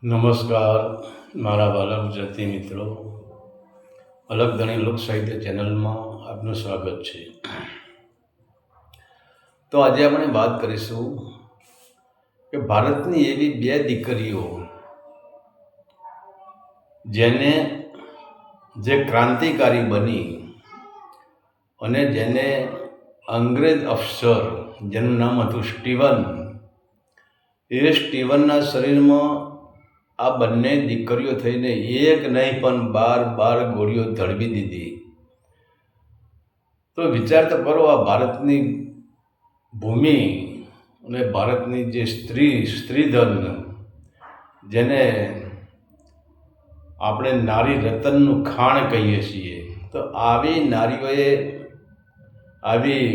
નમસ્કાર મારા વાલા ગુજરાતી મિત્રો. અલગ ધણી લોક સાહિત્ય ચેનલમાં આપનું સ્વાગત છે. તો આજે આપણે વાત કરીશું કે ભારતની એવી બે દીકરીઓ જે ક્રાંતિકારી બની અને જેને અંગ્રેજ અફસર, જેનું નામ હતું સ્ટીવન, એ સ્ટીવનના શરીરમાં આ બંને દીકરીઓ થઈને એક નહીં પણ 12 ગોળીઓ ધડવી દીધી. તો વિચાર તો કરો, આ ભારતની ભૂમિ અને ભારતની જે સ્ત્રીધન, જેને આપણે નારી રતનનું ખાણ કહીએ છીએ, તો આવી નારીઓએ આવી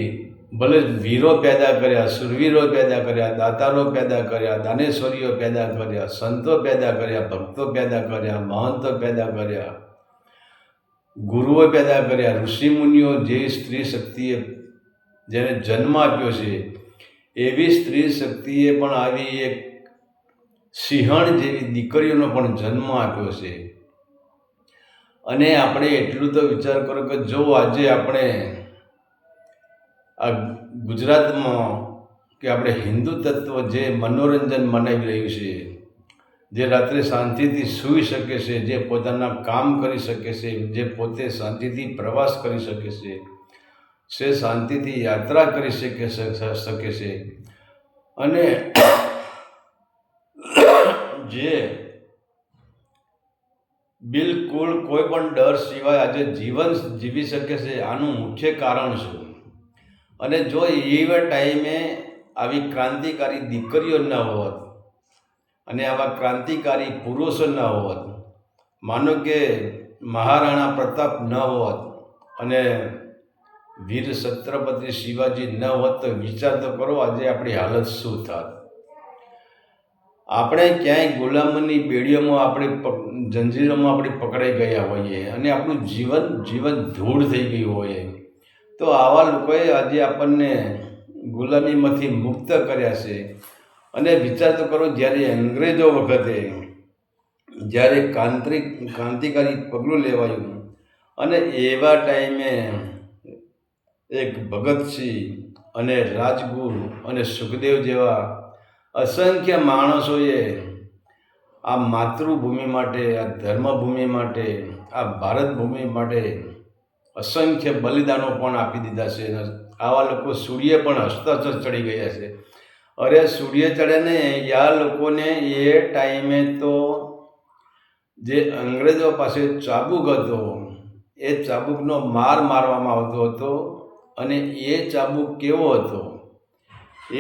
ભલે વીરો પેદા કર્યા, સુરવીરો પેદા કર્યા, દાતારો પેદા કર્યા, દાનેશ્વરીઓ પેદા કર્યા, સંતો પેદા કર્યા, ભક્તો પેદા કર્યા, મહંતો પેદા કર્યા, ગુરુઓ પેદા કર્યા, ઋષિમુનિઓ, જે સ્ત્રી શક્તિએ જેને જન્મ આપ્યો છે, એવી સ્ત્રી શક્તિએ પણ આવી એક સિંહણ જેવી દીકરીઓનો પણ જન્મ આપ્યો છે. અને આપણે એટલું તો વિચાર કરો કે જો આજે આપણે આ ગુજરાતમાં કે આપણે હિન્દુ તત્વ જે મનોરંજન મનાવી રહ્યું છે, જે રાત્રે શાંતિથી સૂઈ શકે છે, જે પોતાના કામ કરી શકે છે, જે પોતે શાંતિથી પ્રવાસ કરી શકે છે, શાંતિથી યાત્રા કરી શકે છે, અને જે બિલકુલ કોઈ પણ ડર સિવાય આજે જીવન જીવી શકે છે, આનું મુખ્ય કારણ શું? અને જો એવા ટાઈમે આવી ક્રાંતિકારી દીકરીઓ ન હોત અને આવા ક્રાંતિકારી પુરુષો ન હોત, માનો કે મહારાણા પ્રતાપ ન હોત અને વીર છત્રપતિ શિવાજી ન હોત, તો વિચાર તો કરો આજે આપણી હાલત શું થાત. આપણે ક્યાંય ગુલામની બેડીઓમાં, આપણે જંજીરોમાં આપણે પકડાઈ ગયા હોઈએ અને આપણું જીવન ધૂળ થઈ ગયું હોય, તો આવા લોકોએ આજે આપણને ગુલામીમાંથી મુક્ત કર્યા છે. અને વિચાર તો કરો, જ્યારે અંગ્રેજો વખતે જ્યારે ક્રાંતિકારી પગલું લેવાયું અને એવા ટાઈમે એક ભગતસિંહ અને રાજગુરુ અને સુખદેવ જેવા અસંખ્ય માણસોએ આ માતૃભૂમિ માટે, આ ધર્મભૂમિ માટે, આ ભારત ભૂમિ માટે અસંખ્ય બલિદાનો પણ આપી દીધા છે. આવા લોકો સૂર્ય પણ હસ્તચર ચડી ગયા છે. અરે સૂર્ય ચડે ને, આ લોકોને એ ટાઈમે તો જે અંગ્રેજો પાસે ચાબુક હતો, એ ચાબુકનો માર મારવામાં આવતો હતો. અને એ ચાબુક કેવો હતો?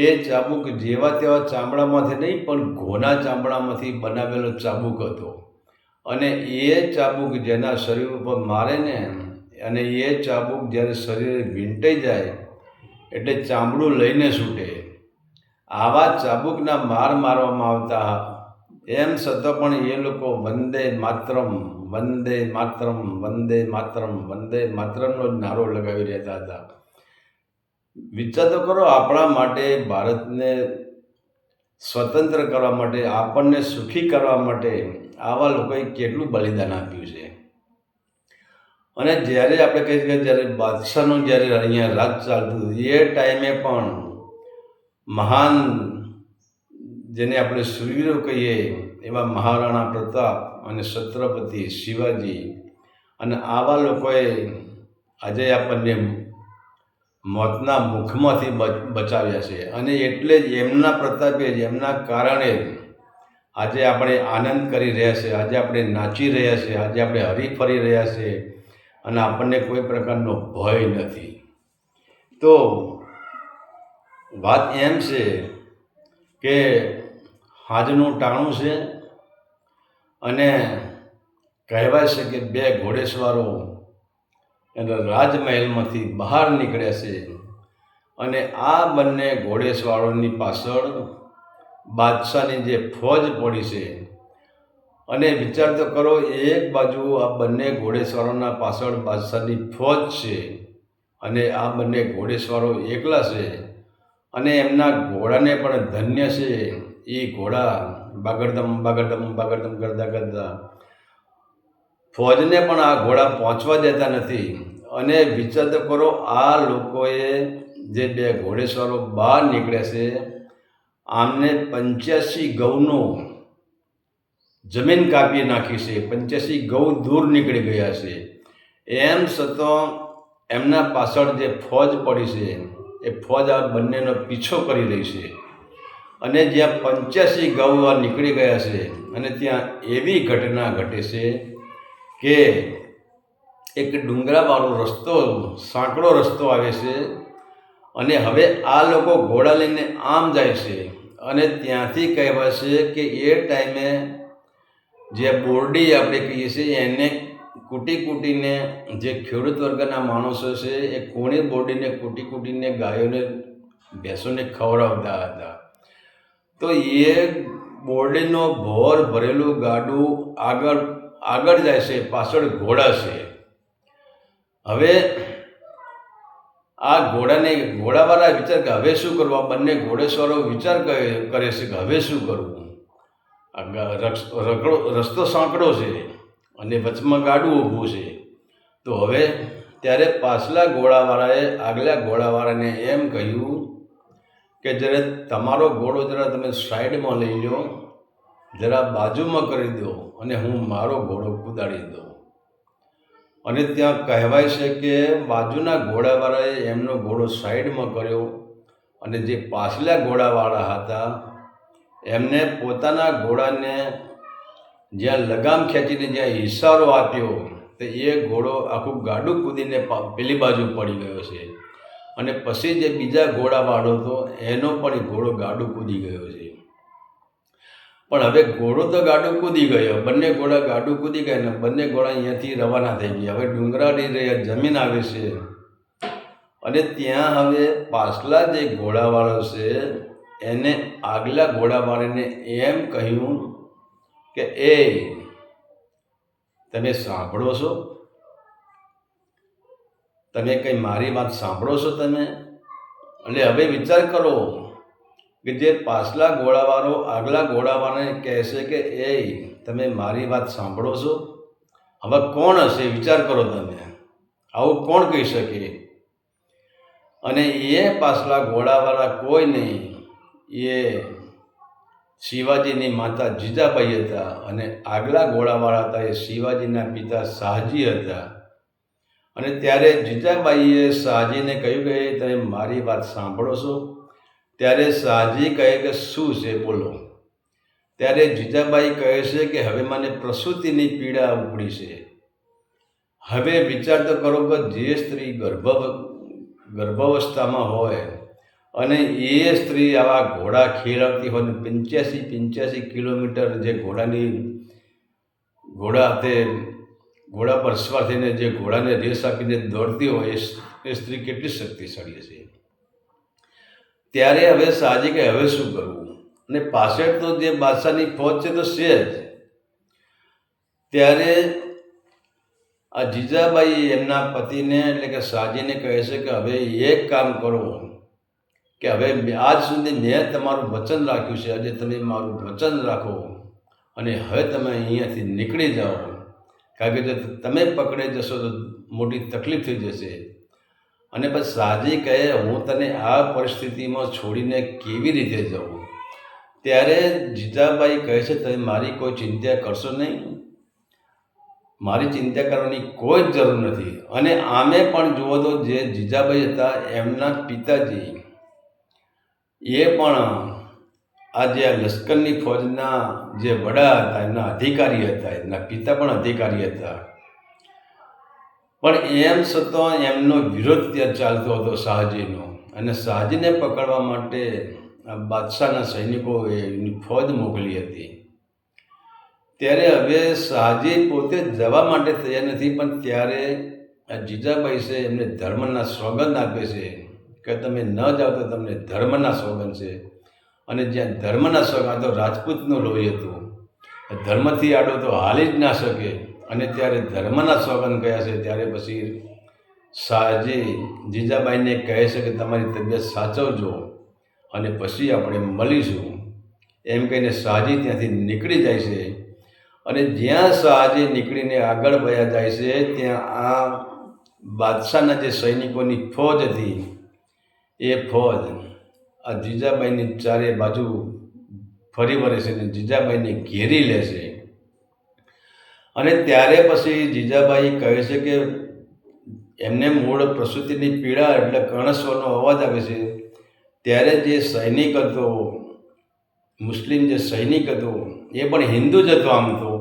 એ ચાબુક જેવા તેવા ચામડામાંથી નહીં, પણ ઘોના ચામડામાંથી બનાવેલો ચાબુક હતો. અને એ ચાબુક જેના શરીર ઉપર મારે ને, અને એ ચાબુક જ્યારે શરીરે વીંટાઈ જાય એટલે ચામડું લઈને છૂટે, આવા ચાબુકના માર મારવામાં આવતા. એમ છતાં પણ એ લોકો વંદે માતરમ, વંદે માતરમ, વંદે માતરમ, વંદે માતરમનો જ નારો લગાવી રહેતા હતા. વિચાર તો કરો, આપણા માટે, ભારતને સ્વતંત્ર કરવા માટે, આપણને સુખી કરવા માટે આવા લોકોએ કેટલું બલિદાન આપ્યું છે. અને જ્યારે આપણે કહીએ કે જ્યારે બાદશાહનું જ્યારે અહીંયા રાજ ચાલતું, એ ટાઈમે પણ મહાન, જેને આપણે શૂરવીરો કહીએ, એવા મહારાણા પ્રતાપ અને છત્રપતિ શિવાજી અને આવા લોકોએ આજે આપણને મોતના મુખમાંથી બચાવ્યા છે. અને એટલે જ એમના પ્રતાપે જ, એમના કારણે આજે આપણે આનંદ કરી રહ્યા છે, આજે આપણે નાચી રહ્યા છે, આજે આપણે હરીફરી રહ્યા છે, અને આપણને કોઈ પ્રકારનો ભય નથી. તો વાત એમ છે કે હાજનું ટાણું છે, અને કહેવાય છે કે બે ઘોડેસવારો એના રાજમહેલમાંથી બહાર નીકળ્યા છે. અને આ બંને ઘોડેસવારોની પાછળ બાદશાહની જે ફોજ પડી છે. અને વિચાર તો કરો, એક બાજુ આ બંને ઘોડેસવારોના પાછળ બાદશાહની ફોજ છે, અને આ બંને ઘોડેસવારો એકલા છે, અને એમના ઘોડાને પણ ધન્ય છે. એ ઘોડા બાગડધમ કરતા કરતા ફોજને પણ આ ઘોડા પહોંચવા દેતા નથી. અને વિચાર તો કરો, આ લોકોએ જે બે ઘોડેસવારો બહાર નીકળે છે, આમને 85 ગૌનો જમીન કાપી નાખી છે, 85 ગૌ દૂર નીકળી ગયા છે. એમ છતાં એમના પાછળ જે ફોજ પડી છે એ ફોજ આ બંનેનો પીછો કરી રહી છે. અને જ્યાં 85 ગૌ નીકળી ગયા છે અને ત્યાં એવી ઘટના ઘટે છે કે એક ડુંગરાવાળો રસ્તો, સાંકડો રસ્તો આવે છે અને હવે આ લોકો ઘોડા લઈને આમ જાય છે. અને ત્યાંથી કહેવાય છે કે એ ટાઈમે જે બોરડી આપણે કહીએ છીએ એને કૂટીને જે ખેડૂત વર્ગના માણસો છે એ કોણી બોરડીને કૂટીને ગાયોને ભેંસોને ખવડાવતા હતા. તો એ બોરડીનો ભોર ભરેલું ગાડું આગળ જાય છે, પાછળ ઘોડા છે. હવે આ ઘોડાવાળા વિચાર કે હવે શું કરવું. આ બંને ઘોડેસવારો વિચાર કરે છે કે હવે શું કરવું. રસ્તો સાંકડો છે અને વચમાં ગાડું ઊભું છે. તો હવે ત્યારે પાછલા ઘોડાવાળાએ આગલા ઘોડાવાળાને એમ કહ્યું કે જરા તમારો ઘોડો જરા તમે સાઈડમાં લઈ લો, જરા બાજુમાં કરી દો અને હું મારો ઘોડો કુદાડી દઉં. અને ત્યાં કહેવાય છે કે બાજુના ઘોડાવાળાએ એમનો ઘોડો સાઈડમાં કર્યો અને જે પાછલા ઘોડાવાળા હતા એમને પોતાના ઘોડાને જ્યાં લગામ ખેંચીને જ્યાં ઇશારો આપ્યો તો એ ઘોડો આખું ગાડું કૂદીને પેલી બાજુ પડી ગયો છે. અને પછી જે બીજા ઘોડાવાળો હતો એનો પણ ઘોડો ગાડું કૂદી ગયો છે. પણ હવે ઘોડો તો ગાડું કૂદી ગયો, બંને ઘોડા ગાડું કૂદી ગયા ને બંને ઘોડા અહીંયાથી રવાના થઈ ગયા. હવે ડુંગરાની જમીન આવે છે અને ત્યાં હવે પાછલા જે ઘોડાવાળો છે એને આગલા ઘોડાવાળાને એમ કહ્યું કે એ તમે સાંભળો છો, તમે કંઈ મારી વાત સાંભળો છો તમે. એટલે હવે વિચાર કરો કે જે પાછલા ઘોડાવાળો આગલા ઘોડાવાળાને કહેશે કે એ તમે મારી વાત સાંભળો છો. હવે કોણ હશે વિચાર કરો તમે, આવું કોણ કહી શકે. અને એ પાછલા ઘોડાવાળા કોઈ નહીં, એ શિવાજીની માતા જીજાબાઈ હતા અને આગલા ઘોડાવાળા હતા એ શિવાજીના પિતા શાહજી હતા. અને ત્યારે જીજાબાઈએ શાહજીને કહ્યું કે તમે મારી વાત સાંભળો છો. ત્યારે શાહજી કહે કે શું છે બોલો. ત્યારે જીજાબાઈ કહે છે કે હવે મને પ્રસૂતિની પીડા ઉપડી છે. હવે વિચાર તો કરો કે જે સ્ત્રી ગર્ભાવસ્થામાં હોય અને એ સ્ત્રી આવા ઘોડા ખેલાવતી હોય ને 85 કિલોમીટર જે ઘોડા પર સવાર થઈને જે ઘોડાને રેસ આપીને દોડતી હોય એ સ્ત્રી કેટલી શક્તિશાળી છે. ત્યારે હવે શાહજી કે હવે શું કરવું. અને પાછળ તો જે બાદશાહની ફોજ છે તો છે જ. ત્યારે આ જીજાબાઈ એમના પતિને એટલે કે શાહજીને કહે છે કે હવે એક કામ કરો કે હવે આજ સુધી મેં તમારું વચન રાખ્યું છે, આજે તમે મારું વચન રાખો અને હવે તમે અહીંયાથી નીકળી જાઓ. કારણ કે જો તમે પકડાઈ જશો તો મોટી તકલીફ થઈ જશે. અને પછી શાહજી કહે હું તને આ પરિસ્થિતિમાં છોડીને કેવી રીતે જાઉં. ત્યારે જીજાબાઈ કહે છે તમે મારી કોઈ ચિંતા કરશો નહીં, મારી ચિંતા કરવાની કોઈ જ જરૂર નથી. અને આમે પણ જુઓ તો જે જીજાબાઈ હતા એમના પિતાજી એ પણ આ જે લશ્કરની ફોજના જે વડા હતા એમના અધિકારી હતા, એમના પિતા પણ અધિકારી હતા. પણ એમ છતાં એમનો વિરોધ ત્યાં ચાલતો હતો શાહજીનો. અને શાહજીને પકડવા માટે બાદશાહના સૈનિકોએ એની ફોજ મોકલી હતી. ત્યારે હવે શાહજી પોતે જવા માટે તૈયાર નથી. પણ ત્યારે આ જીજાબાઈ છે એમને ધર્મના સોગંદ આપે છે કે તમે ન જાઓ તો તમને ધર્મના સોગંદ છે. અને જ્યાં ધર્મના સોગંદ તો રાજપૂતનું લોહી હતું, ધર્મથી આડો તો હાલી જ ના શકે. અને ત્યારે ધર્મના સોગંદ કયા છે. ત્યારે પછી શાહજી જીજાબાઈને કહે છે કે તમારી તબિયત સાચવજો અને પછી આપણે મળીશું. એમ કહીને શાહજી ત્યાંથી નીકળી જાય છે. અને જ્યાં શાહજી નીકળીને આગળ વયા જાય છે ત્યાં આ બાદશાહના જે સૈનિકોની ફોજ હતી એ ફોજ આ જીજાબાઈની ચારે બાજુ ફરી વળે છે અને જીજાબાઈને ઘેરી લે છે. અને ત્યારે પછી જીજાબાઈ કહે છે કે એમને મૂળ પ્રસૂતિની પીડા એટલે કણસવાનો અવાજ આવે છે. ત્યારે જે સૈનિક હતો, મુસ્લિમ જે સૈનિક હતો એ પણ હિન્દુ જ હતો આમ તો,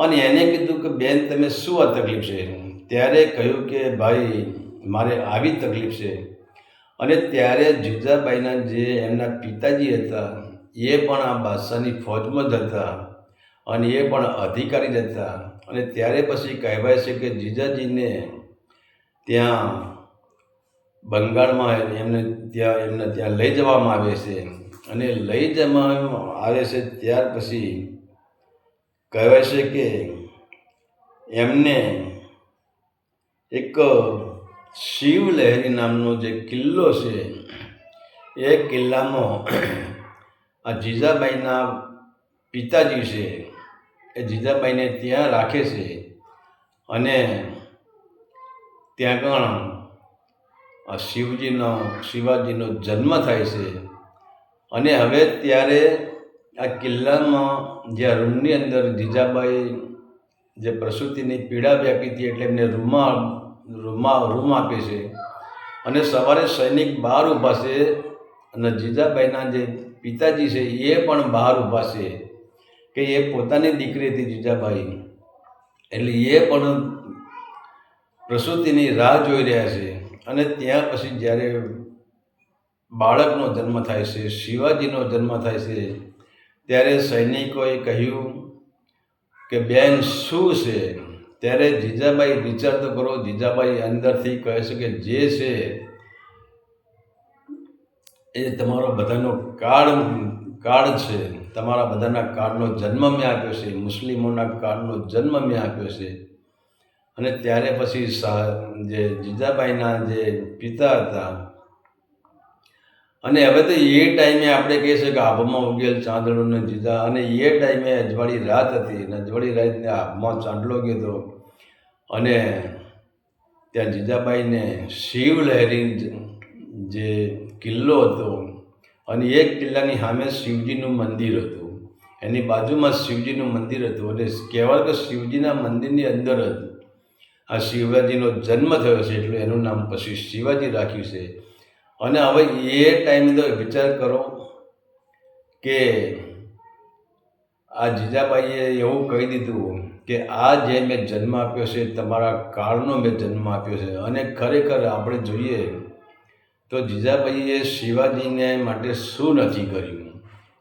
અને એને કીધું કે બેન તમે શું આ તકલીફ છે? ત્યારે કહ્યું કે ભાઈ મારે આવી તકલીફ છે. અને ત્યારે જીજાબાઈના જે એમના પિતાજી હતા એ પણ આ બાદશાહની ફોજમાં જ હતા અને એ પણ અધિકારી જ હતા. અને ત્યારે પછી કહેવાય છે કે જીજાજીને ત્યાં બંગાળમાં એમને ત્યાં લઈ જવામાં આવે છે. અને લઈ જવામાં આવે છે ત્યાર પછી કહેવાય છે કે એમને એક શિવલહેરી નામનો જે કિલ્લો છે એ કિલ્લામાં આ જીજાબાઈના પિતાજી છે એ જીજાબાઈને ત્યાં રાખે છે. અને ત્યાં આગળ આ શિવાજીનો જન્મ થાય છે. અને હવે ત્યારે આ કિલ્લામાં જે રૂમની અંદર જીજાબાઈ જે પ્રસૂતિની પીડા વ્યાપી હતી એટલે એમને રૂમ આપે છે. અને સવારે સૈનિક બહાર ઊભા છે અને જીજાબાઈના જે પિતાજી છે એ પણ બહાર ઊભા છે કે એ પોતાની દીકરી હતી જીજાબાઈ, એટલે એ પણ પ્રસૂતિની રાહ જોઈ રહ્યા છે. અને ત્યાં પછી જ્યારે બાળકનો જન્મ થાય છે, શિવાજીનો જન્મ થાય છે, ત્યારે સૈનિકોએ કહ્યું કે બેન શું છે? ત્યારે જીજાબાઈ વિચાર તો કરો, જીજાબાઈ અંદરથી કહે છે કે જે છે એ તમારો બધાનો કાળ છે, તમારા બધાના કાળનો જન્મ મેં આપ્યો છે, મુસ્લિમોના કાળનો જન્મ મેં આપ્યો છે. અને ત્યારે પછી જે જીજાબાઈના જે પિતા હતા, અને હવે તો એ ટાઈમે આપણે કહીએ છીએ કે આભમાં ઉગેલ ચાંદલોને જીજા, અને એ ટાઈમે અજવાળી રાત હતી અને અજવાળી રાતને આભમાં ચાંદલો ગયો હતો. અને ત્યાં જીજાબાઈને શિવલહેરી જે કિલ્લો હતો અને એ કિલ્લાની સામે શિવજીનું મંદિર હતું, એની બાજુમાં શિવજીનું મંદિર હતું. અને કહેવાય કે શિવજીના મંદિરની અંદર જ આ શિવાજીનો જન્મ થયો છે એટલે એનું નામ પછી શિવાજી રાખ્યું છે. અને હવે એ ટાઈમે તો વિચાર કરો કે આ જીજાબાઈએ એવું કહી દીધું કે આ જે મેં જન્મ આપ્યો છે તમારા કાળનો મેં જન્મ આપ્યો છે. અને ખરેખર આપણે જોઈએ તો જીજાબાઈએ શિવાજીને માટે શું નથી કર્યું,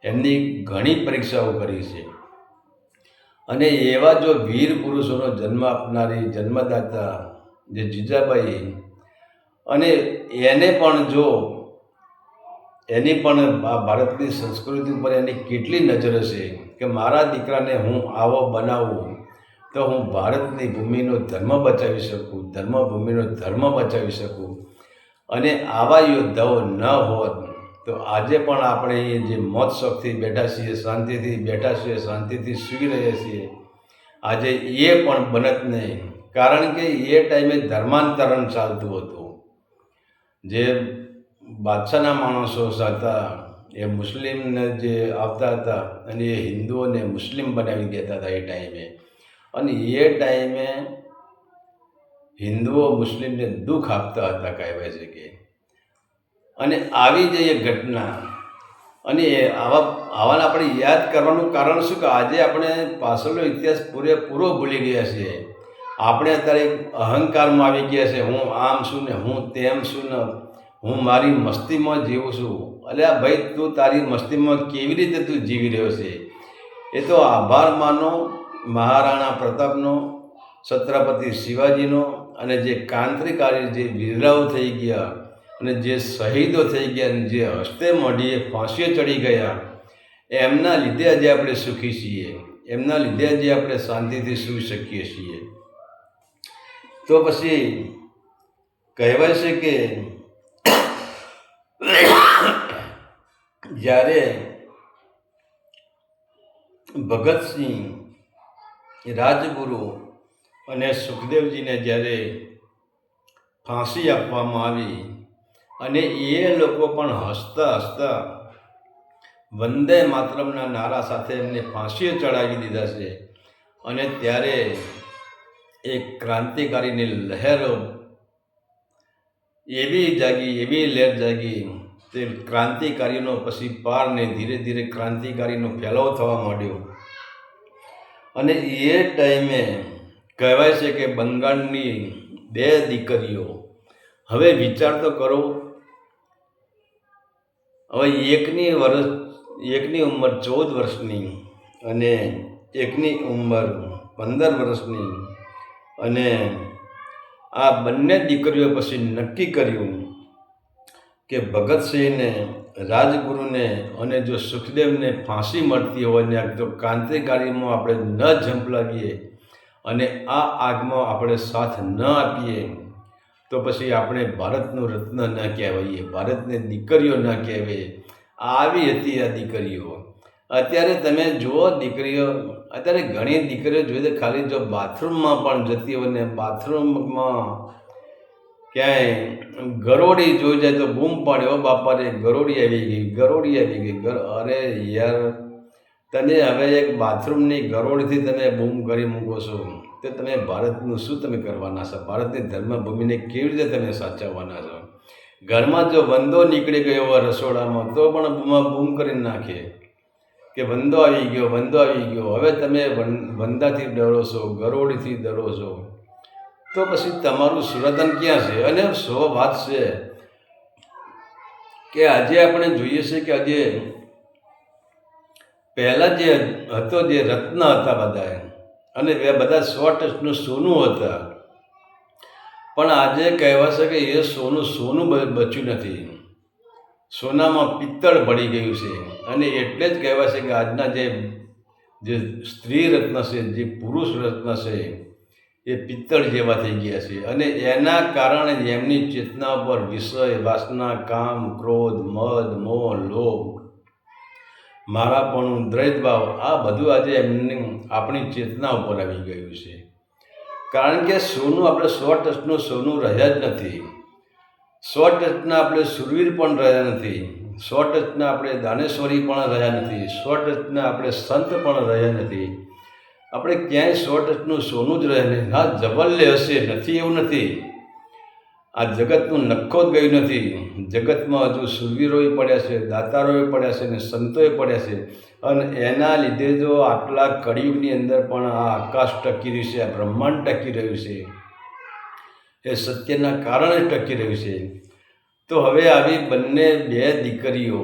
એમની ઘણી પરીક્ષાઓ કરી છે. અને એવા જો વીર પુરુષોનો જન્મ આપનારી જન્મદાતા જે જીજાબાઈ, અને એને પણ જો એની પણ આ ભારતની સંસ્કૃતિ ઉપર એની કેટલી નજર હશે કે મારા દીકરાને હું આવો બનાવું તો હું ભારતની ભૂમિનો ધર્મ બચાવી શકું, ધર્મભૂમિનો ધર્મ બચાવી શકું. અને આવા યોદ્ધાઓ ન હોત તો આજે પણ આપણે જે મોત શોખથી બેઠા છીએ, શાંતિથી બેઠા છીએ, શાંતિથી સૂઈ રહ્યા છીએ, આજે એ પણ બનત નહીં. કારણ કે એ ટાઈમે ધર્માંતરણ ચાલતું હતું. જે બાદશાહના માણસો હતા એ મુસ્લિમને જે આવતા હતા અને એ હિન્દુઓને મુસ્લિમ બનાવી દેતા હતા એ ટાઈમે. અને એ ટાઈમે હિન્દુઓ મુસ્લિમને દુઃખ આપતા હતા કહેવાય છે કે. અને આવી જ એ ઘટના, અને આવાને આપણે યાદ કરવાનું કારણ શું કે આજે આપણે પાછળનો ઇતિહાસ પૂરેપૂરો ભૂલી ગયા છીએ. આપણે અત્યારે અહંકારમાં આવી ગયા છે, હું આમ છું ને હું તેમ છું ને હું મારી મસ્તીમાં જીવું છું. અલ્યા ભાઈ, તું તારી મસ્તીમાં કેવી રીતે તું જીવી રહ્યો છે? એ તો આભાર માનો મહારાણા પ્રતાપનો, છત્રપતિ શિવાજીનો, અને જે ક્રાંતિકારી જે વીરરાઓ થઈ ગયા અને જે શહીદો થઈ ગયા અને જે હસ્તે મોઢીએ ફાંસીએ ચડી ગયા, એમના લીધે આજે આપણે સુખી છીએ, એમના લીધે આજે આપણે શાંતિથી સૂઈ શકીએ છીએ. તો પછી કહેવાય છે કે જ્યારે ભગતસિંહ, રાજગુરુ અને સુખદેવજીને જ્યારે ફાંસી આપવામાં આવી અને એ લોકો પણ હસતા હસતા વંદે માતરમના નારા સાથે એમને ફાંસીએ ચડાવી દીધા છે. અને ત્યારે એક ક્રાંતિકારીની લહેરો એવી લહેર જાગી, તે ક્રાંતિકારીનો પછી પારને ધીરે ધીરે ક્રાંતિકારીનો ફેલાવો થવા માંડ્યો. અને એ ટાઈમે કહેવાય છે કે બંગાળની 2 દીકરીઓ, હવે વિચાર તો કરો, હવે એકની ઉંમર 14 વર્ષની અને એકની ઉંમર 15 વર્ષની. અને આ બંને દીકરીઓ પછી નક્કી કર્યું કે ભગતસિંહને, રાજગુરુને અને જો સુખદેવને ફાંસી મળતી હોય ને જો ક્રાંતિકારીમાં આપણે ન ઝંપલાવીએ અને આ આગમાં આપણે સાથ ન આપીએ તો પછી આપણે ભારતનું રત્ન ન કહેવાઈએ, ભારતની દીકરીઓ ન કહેવાય. આવી હતી આ દીકરીઓ. અત્યારે તમે જુઓ દીકરીઓ, અત્યારે ઘણી દીકરીઓ જોઈએ તો ખાલી જો બાથરૂમમાં પણ જતી હોય ને બાથરૂમમાં ક્યાંય ગરોળી જોઈ જાય તો બૂમ પાડે, ઓ બાપા રે ગરોળી આવી ગઈ, ગરોળી આવી ગઈ. અરે યાર, તમે હવે એક બાથરૂમની ગરોળીથી તમે બૂમ કરી મૂકો છો તો તમે ભારતનું શું તમે કરવાના છો? ભારતની ધર્મભૂમિને કેવી રીતે તમે સાચવવાના છો? ઘરમાં જો વંદો નીકળી ગયો હોય રસોડામાં તો પણ બૂમ કરીને નાખે કે વંદો આવી ગયો, વંદો આવી ગયો. હવે તમે વંદાથી ડરો છો, ગરોળીથી ડરો છો, તો પછી તમારું સુરતન ક્યાં છે? અને વાત છે કે આજે આપણે જોઈએ છે કે આજે પહેલાં જે હતો, જે રત્ન હતા બધા, અને એ બધા 100% સોનું હતા, પણ આજે કહેવાશે કે એ સોનું બચ્યું નથી, સોનામાં પિત્તળ ભળી ગયું છે. અને એટલે જ કહેવાય છે કે આજના જે સ્ત્રી રત્ન છે, જે પુરુષ રત્ન છે, એ પિત્તળ જેવા થઈ ગયા છે. અને એના કારણે એમની ચેતના પર વિષય, વાસના, કામ, ક્રોધ, મદ, મોહ, લોભ, મારાપણું, દ્વૈતભાવ, આ બધું આજે આપણી ચેતના ઉપર આવી ગયું છે. કારણ કે સોનું આપણે 100% સોનું રહ્યા જ નથી, 100% આપણે સુરવીર પણ રહ્યા નથી, 100% આપણે દાનેશ્વરી પણ રહ્યા નથી, 100% આપણે સંત પણ રહ્યા નથી. આપણે ક્યાંય 100% સોનું જ રહે નહીં. હા, જબલ્લે હશે, નથી એવું નથી. આ જગતનું નખો જ ગયું નથી. જગતમાં હજુ સુરવીરોએ પડ્યા છે, દાતારોએ પડ્યા છે અને સંતોએ પડ્યા છે. અને એના લીધે જો આટલા કળિયુગની અંદર પણ આ આકાશ ટકી રહ્યું છે, આ બ્રહ્માંડ ટકી રહ્યું છે, એ સત્યના કારણે ટકી રહ્યું છે. તો હવે આવી બંને 2 દીકરીઓ,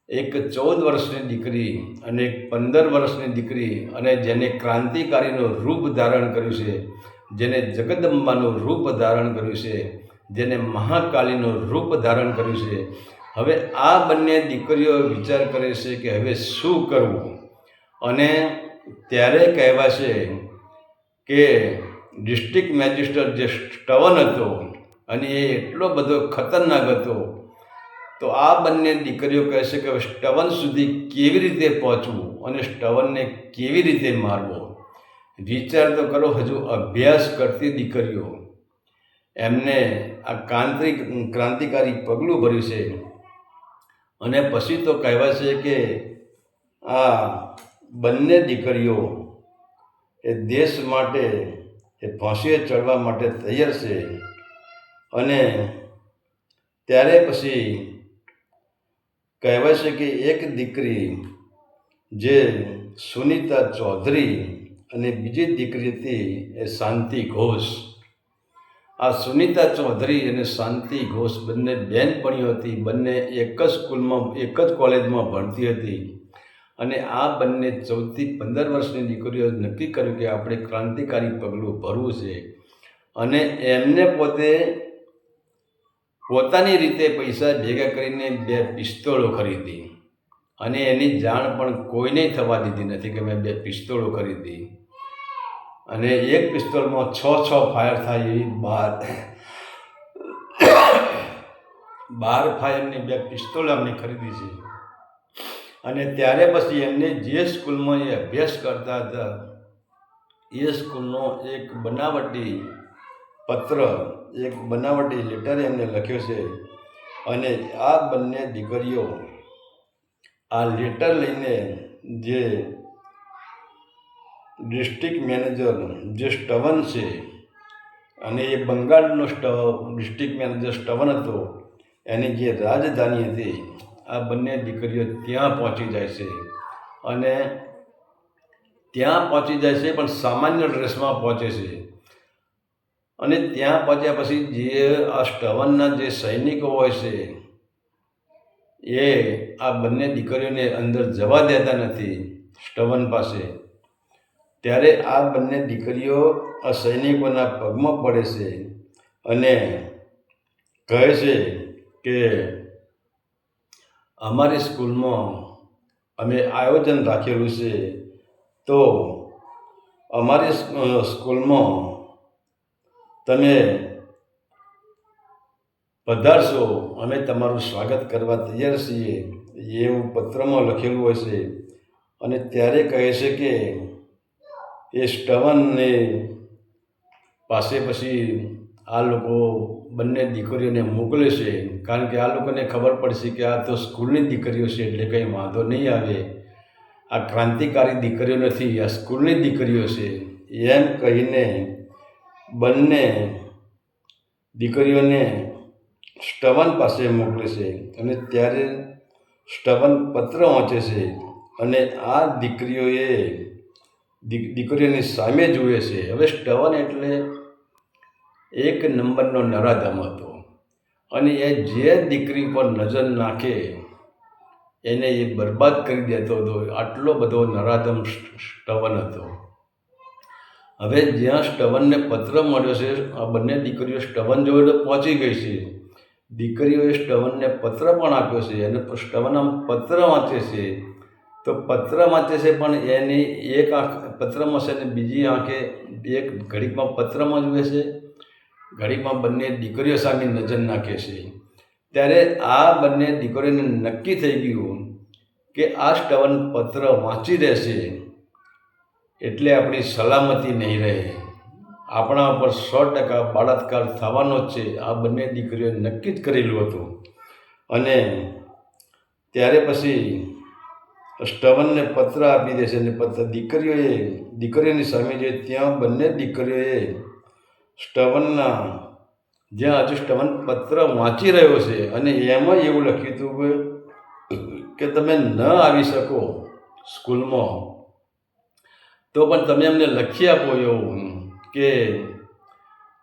એક 14 વર્ષની દીકરી અને એક 15 વર્ષની દીકરી, અને જેને ક્રાંતિકારીનું રૂપ ધારણ કર્યું છે, જેને જગદંબાનું રૂપ ધારણ કર્યું છે, જેને મહાકાલીનું રૂપ ધારણ કર્યું છે. હવે આ બંને દીકરીઓ વિચાર કરે છે કે હવે શું કરવું. અને ત્યારે કહેવાશે કે ડિસ્ટ્રિક્ટ મેજિસ્ટ્રેટ જે સ્ટવન હતો, અને એ એટલો બધો ખતરનાક હતો, તો આ બંને દીકરીઓ કહે છે કે સ્ટવન સુધી કેવી રીતે પહોંચવું અને સ્ટવનને કેવી રીતે મારવો. વિચાર તો કરો, હજુ અભ્યાસ કરતી દીકરીઓ, એમને આ ક્રાંતિકારી પગલું ભર્યું છે. અને પછી તો કહેવાય છે કે આ બંને દીકરીઓ એ દેશ માટે, એ ફાંસીએ ચડવા માટે તૈયાર છે. અને ત્યારે પછી કહેવાય છે કે એક દીકરી જે સુનીતા ચૌધરી અને બીજી દીકરી હતી એ શાંતિ ઘોષ. આ સુનીતા ચૌધરી અને શાંતિ ઘોષ બંને બહેનપણીઓ હતી. બંને એક જ સ્કૂલમાં, એક જ કોલેજમાં ભણતી હતી. અને આ બંને 14થી 15 વર્ષની દીકરીઓ નક્કી કર્યું કે આપણે ક્રાંતિકારી પગલું ભરવું છે. અને એમને પોતાની રીતે પૈસા ભેગા કરીને 2 પિસ્તોલો ખરીદી, અને એની જાણ પણ કોઈને થવા દીધી નથી કે મેં 2 પિસ્તોલો ખરીદી. અને એક પિસ્તોલમાં 6 ફાયર થાય એવી 12 ફાયરની 2 પિસ્તોલ અમને ખરીદી છે. અને ત્યારે પછી એમને જે સ્કૂલમાં એ અભ્યાસ કરતા હતા એ સ્કૂલનો એક બનાવટી પત્ર, એક બનાવટી લેટર એમને લખ્યો છે. અને આ બંને દીકરીઓ આ લેટર લઈને જે ડિસ્ટ્રિક્ટ મેનેજર જે સ્ટવન છે, અને એ બંગાળનો ડિસ્ટ્રિક્ટ મેનેજર સ્ટવન હતો, એની જે રાજધાની હતી, આ બંને દીકરીઓ ત્યાં પહોંચી જાય છે. અને ત્યાં પહોંચી જાય છે પણ સામાન્ય ડ્રેસમાં પહોંચે છે. અને ત્યાં પહોંચ્યા પછી જે આ સ્ટવનના જે સૈનિકો હોય છે એ આ બંને દીકરીઓને અંદર જવા દેતા નથી સ્ટવન પાસે. ત્યારે આ બંને દીકરીઓ આ સૈનિકોના પગમાં પડે છે અને કહે છે કે અમારી સ્કૂલમાં અમે આયોજન રાખેલું છે, તો અમારી સ્કૂલમાં તમે પધારશો, અમે તમારું સ્વાગત કરવા તૈયાર છીએ, એવું પત્રમાં લખેલું હોય છે. અને ત્યારે કહે છે કે એ સ્ટવનને પાસે પછી આ લોકો બંને દીકરીઓને મોકલે છે, કારણ કે આ લોકોને ખબર પડશે કે આ તો સ્કૂલની દીકરીઓ છે એટલે કંઈ વાંધો નહીં આવે, આ ક્રાંતિકારી દીકરીઓ નથી, આ સ્કૂલની દીકરીઓ છે, એમ કહીને બંને દીકરીઓને સ્ટવન પાસે મોકલે છે. અને ત્યારે સ્ટવન પત્ર વાંચે છે અને આ દીકરીઓની સામે જુએ છે. હવે સ્ટવન એટલે એક નંબરનો નરાધમ હતો, અને એ જે દીકરી પર નજર નાખે એને એ બરબાદ કરી દેતો હતો. આટલો બધો નરાધમ સ્ટવન હતો. હવે જ્યાં સ્ટવનને પત્ર મળ્યો છે, આ બંને દીકરીઓ સ્ટવન જોડે પહોંચી ગઈ છે. દીકરીઓએ સ્ટવનને પત્ર પણ આપ્યો છે અને સ્ટવન આમ પત્ર વાંચે છે, તો પત્ર વાંચે છે પણ એની એક આંખ પત્રમાં છે અને બીજી આંખે એક ઘડીકમાં પત્રમાં જુએ છે, ઘડીકમાં બંને દીકરીઓ સામે નજર નાખે છે. ત્યારે આ બંને દીકરીઓને નક્કી થઈ ગયું કે આ સ્ટવન પત્ર વાંચી રહેશે એટલે આપણી સલામતી નહીં રહે, આપણા ઉપર 100% બળાત્કાર થવાનો જ છે. આ બંને દીકરીઓએ નક્કી જ કરેલું હતું. અને ત્યારે પછી સ્ટવનને પત્ર આપી દે છે અને દીકરીઓની સામે જે ત્યાં બંને દીકરીઓએ સ્ટવનના જ્યાં હજુ સ્ટવન પત્ર વાંચી રહ્યો છે અને એમાં એવું લખ્યું હતું કે તમે ન આવી શકો સ્કૂલમાં, તો પણ તમે અમને લખી આપો એવું કે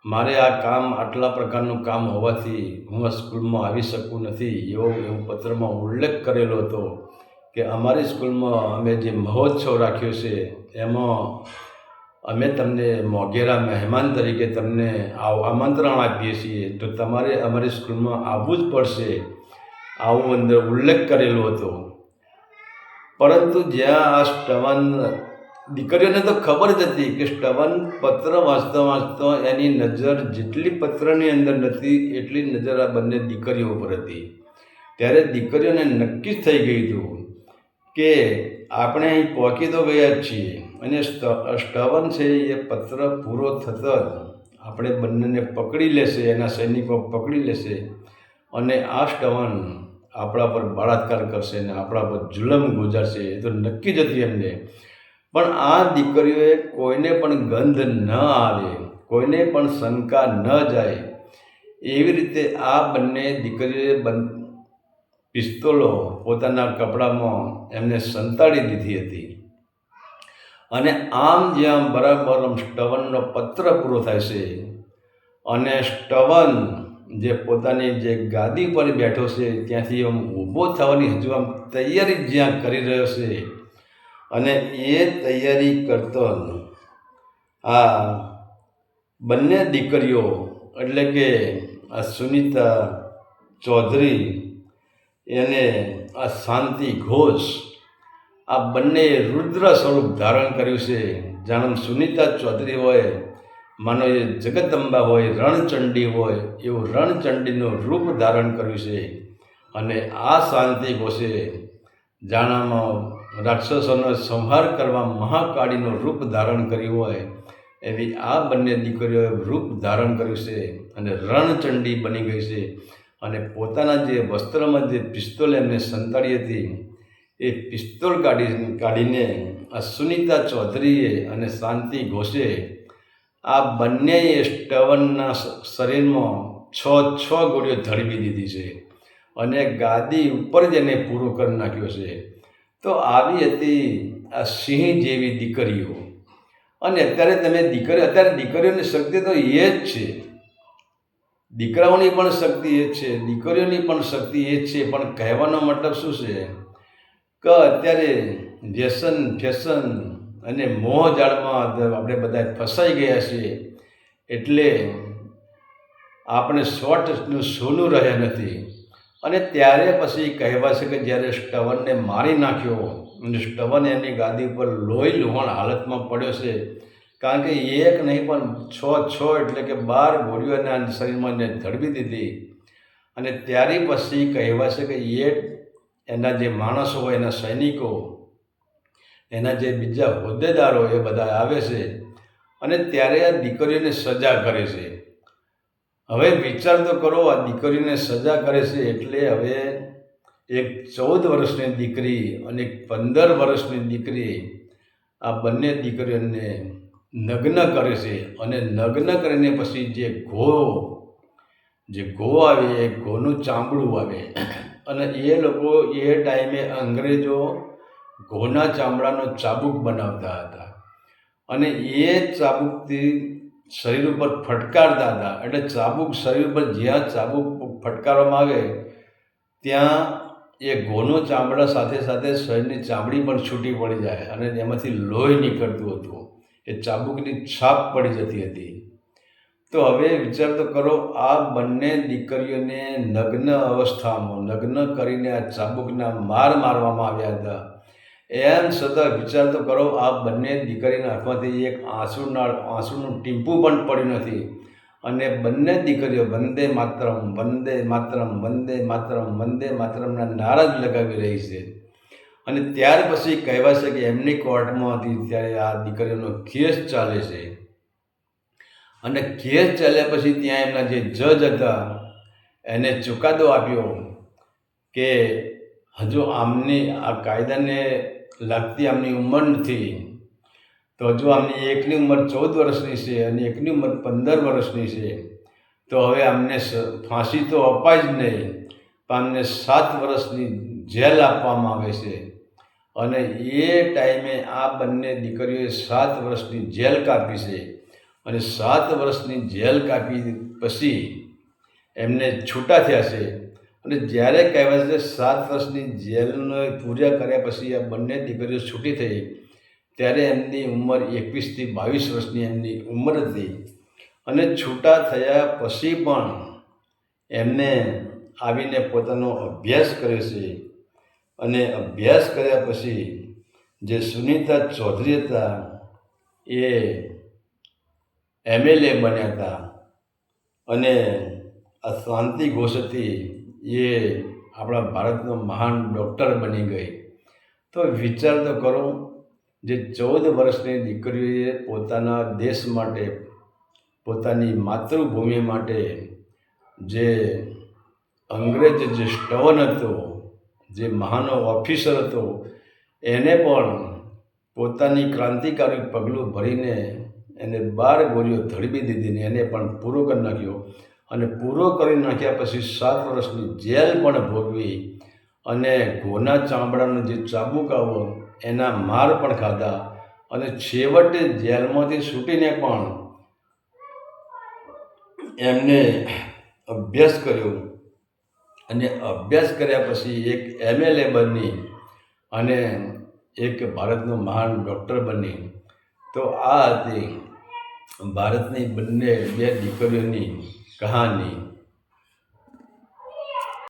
મારે આ કામ આટલા પ્રકારનું કામ હોવાથી હું આ સ્કૂલમાં આવી શકું નથી, એવું પત્રમાં ઉલ્લેખ કરેલો હતો કે અમારી સ્કૂલમાં અમે જે મહોત્સવ રાખ્યો છે એમાં અમે તમને મોઘેરા મહેમાન તરીકે તમને આમંત્રણ આપીએ છીએ, તો તમારે અમારી સ્કૂલમાં આવવું જ પડશે, આવું અંદર ઉલ્લેખ કરેલો હતો. પરંતુ જ્યાં આ સ્ટવન દીકરીઓને તો ખબર જ હતી કે સ્ટવન પત્ર વાંચતા એની નજર જેટલી પત્રની અંદર નથી એટલી નજર આ બંને દીકરીઓ ઉપર હતી. ત્યારે દીકરીઓને નક્કી જ થઈ ગયું હતું કે આપણે અહીં પહોંચી તો ગયા જ છીએ, અને સ્ટવન છે એ પત્ર પૂરો થતાં જ આપણે બંનેને પકડી લેશે, એના સૈનિકો પકડી લેશે અને આ સ્ટવન આપણા પર બળાત્કાર કરશે અને આપણા પર જુલમ ગુજારશે, એ તો નક્કી જ હતી એમને. પણ આ દીકરીઓએ કોઈને પણ ગંધ ન આવે, કોઈને પણ શંકા ન જાય એવી રીતે આ બંને દીકરીઓએ પિસ્તોલો પોતાના કપડામાં એમને સંતાડી દીધી હતી. અને આમ જ્યાં બરાબર સ્ટવનનો પત્ર પૂરો થાય છે અને સ્ટવન જે પોતાની જે ગાદી પર બેઠો છે ત્યાંથી આમ ઊભો થવાની હજુ આમ તૈયારી જ્યાં કરી રહ્યો છે, અને એ તૈયારી કરતો આ બંને દીકરીઓ એટલે કે આ સુનીતા ચૌધરી અને આ શાંતિ ઘોષ, આ બંને રુદ્ર સ્વરૂપ ધારણ કર્યું છે. જાણે સુનીતા ચૌધરી હોય, માનો એ જગદંબા હોય, રણચંડી હોય, એવું રણચંડીનું રૂપ ધારણ કર્યું છે. અને આ શાંતિ ઘોષે જાણામાં રાક્ષસોનો સંહાર કરવા મહાકાળીનું રૂપ ધારણ કર્યું હોય એવી આ બંને દીકરીઓએ રૂપ ધારણ કર્યું છે અને રણચંડી બની ગઈ છે. અને પોતાના જે વસ્ત્રમાં જે પિસ્તોલ એમને સંતાડી હતી એ પિસ્તોલ કાઢીને આ સુનીતા ચૌધરીએ અને શાંતિ ઘોષે આ બંનેએ સ્ટવનના શરીરમાં 6 ગોળીઓ ધડવી દીધી છે અને ગાદી ઉપર જ એને પૂરો કરી નાખ્યો છે. તો આવી હતી આ સિંહ જેવી દીકરીઓ. અને અત્યારે દીકરીઓની શક્તિ તો એ જ છે, દીકરાઓની પણ શક્તિ એ જ છે, દીકરીઓની પણ શક્તિ એ જ છે. પણ કહેવાનો મતલબ શું છે કે અત્યારે વ્યસન ફેશન અને મોહજાળમાં આપણે બધા ફસાઈ ગયા છીએ, એટલે આપણે 100% સોનું રહ્યા નથી. અને ત્યારે પછી કહેવાશે કે જ્યારે સ્ટવનને મારી નાખ્યો અને સ્ટવન એની ગાદી ઉપર લોહી લુહાણ હાલતમાં પડ્યો છે, કારણ કે એક નહીં પણ 6 એટલે કે 12 ગોળીઓ એના શરીરમાં એને ધડવી દીધી. અને ત્યારે પછી કહેવાશે કે એના જે માણસો હોય, એના સૈનિકો, એના જે બીજા હોદ્દેદારો એ બધા આવે છે અને ત્યારે આ દીકરીઓને સજા કરે છે. હવે વિચાર તો કરો, આ દીકરીને સજા કરે છે એટલે હવે એક 14 વર્ષની દીકરી અને એક 15 વર્ષની દીકરી, આ બંને દીકરીઓને નગ્ન કરે છે. અને નગ્ન કરીને પછી જે ઘો આવે એ ઘોનું ચામડું આવે. અને એ લોકો એ ટાઈમે અંગ્રેજો ઘોના ચામડાનો ચાબુક બનાવતા હતા અને એ ચાબુકથી શરીર ઉપર ફટકારતા હતા. એટલે ચાબુક શરીર ઉપર જ્યાં ચાબુક ફટકારવામાં આવે ત્યાં એ ઘોનું ચામડા સાથે સાથે શરીરની ચામડી પણ છૂટી પડી જાય અને એમાંથી લોહી નીકળતું હતું. એ ચાબુકની છાપ પડી જતી હતી. તો હવે વિચાર તો કરો, આ બંને દીકરીઓને નગ્ન અવસ્થામાં નગ્ન કરીને આ ચાબુકના માર મારવામાં આવ્યા હતા. એમ છતાં વિચાર તો કરો, આ બંને દીકરીના હાથમાંથી એક આંસુનું ટીમ્પું પણ પડ્યું નથી. અને બંને દીકરીઓ વંદે માતરમ વંદે માતરમ વંદે માતરમ વંદે માતરમના નારા જ લગાવી રહી છે. અને ત્યાર પછી કહેવાશે કે એમની કોર્ટમાં હતી ત્યારે આ દીકરીઓનો કેસ ચાલે છે. અને કેસ ચાલ્યા પછી ત્યાં એમના જે જજ હતા એને ચુકાદો આપ્યો કે હજુ આમની આ કાયદાને લાગતી આમની ઉંમર નથી, તો હજુ આમની એકની ઉંમર 14 વર્ષની છે અને એકની ઉંમર 15 વર્ષની છે, તો હવે આમને ફાંસી તો અપાય જ નહીં, પણ આમને 7 વર્ષની જેલ આપવામાં આવે છે. અને એ ટાઈમે આ બંને દીકરીઓએ 7 વર્ષની જેલ કાપી છે. અને 7 વર્ષની જેલ કાપી પછી એમને છૂટા થયા છે. અને જ્યારે કહેવાય છે 7 વર્ષની જેલનો પૂજા કર્યા પછી આ બંને દીકરીઓ છૂટી થઈ ત્યારે એમની ઉંમર 21 થી 22 વર્ષની એમની ઉંમર હતી. અને છૂટા થયા પછી પણ એમને આવીને પોતાનો અભ્યાસ કર્યો છે. અને અભ્યાસ કર્યા પછી જે સુનીતા ચૌધરી હતા એ MLA બન્યા હતા અને આ શાંતિ ઘોષ હતી એ આપણા ભારતનો મહાન ડૉક્ટર બની ગઈ. તો વિચાર તો કરો, જે 14 વર્ષની દીકરીઓએ પોતાના દેશ માટે, પોતાની માતૃભૂમિ માટે જે અંગ્રેજ જે સ્ટવન હતો, જે મહાન ઓફિસર હતો, એને પણ પોતાની ક્રાંતિકારી પગલું ભરીને એને 12 ગોળીઓ ધડવી દીધી ને એને પણ પૂરો કરી નાખ્યો. અને પૂરો કરી નાખ્યા પછી 7 વર્ષની જેલ પણ ભોગવી અને ઘોના ચામડાનો જે ચાબુક આવો એના માર પણ ખાધા. અને છેવટે જેલમાંથી છૂટીને પણ એમને અભ્યાસ કર્યો અને અભ્યાસ કર્યા પછી એક MLA બની અને એક ભારતનો મહાન ડૉક્ટર બની. તો આ હતી ભારતની બે દીકરીઓની કહાની.